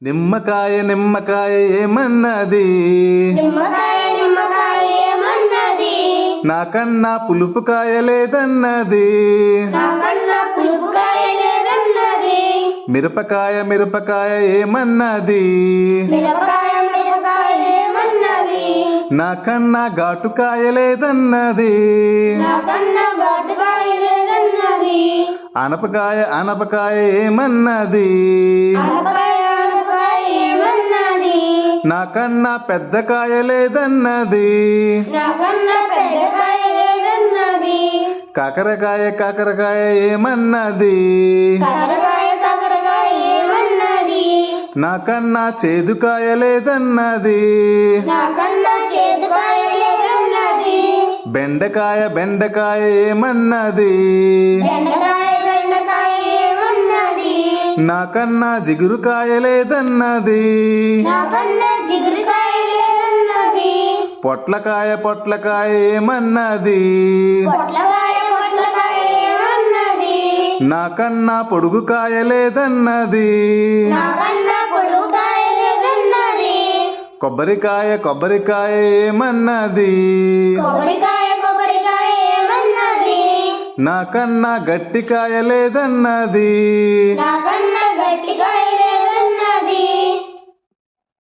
నిమ్మకాయ నిమ్మకాయ ఏమన్నది? నిమ్మకాయ నిమ్మకాయ ఏమన్నది? నాకన్నా పులుపు కాయ లేదన్నది. నాకన్నా పులుపు కాయ లేదన్నది. మిరపకాయ మిరపకాయ ఏమన్నది? మిరపకాయ మిరపకాయ ఏమన్నది? నాకన్నా ఘాటుకాయ లేదన్నది. నాకన్నా ఘాటుకాయ లేదన్నది. అనపకాయ అనపకాయ ఏమన్నది? అనపకాయ అనపకాయ ఏమన్నది? నాకన్నా పెద్ద కాయ లేదన్నది. నాకన్నా పెద్ద కాయ లేదన్నది. కాకరకాయ కాకరకాయ ఏమన్నది? కాకరకాయ కాకరకాయ ఏమన్నది? నాకన్నా చేదుకాయ లేదన్నది. నాకన్నా చేదుకాయ లేదన్నది. బెండకాయ బెండకాయ ఏమన్నది? బెండకాయ బెండకాయ ఏమన్నది? నాకన్నా జిగురుకాయ లేదన్నది. నాకన్నా జిగురుకాయ లేదన్నది. పొట్లకాయ పొట్లకాయ ఏమన్నది? పొట్లకాయ పొట్లకాయ ఏమన్నది? నాకన్నా పొడుగుకాయ లేదన్నది. నాకన్నా పొడుగుకాయ లేదన్నది. కొబ్బరికాయ కొబ్బరికాయ ఏమన్నది? కొబ్బరికాయ కొబ్బరికాయ ఏమన్నది? నాకన్నా గట్టికాయ లేదన్నది. నాకన్నా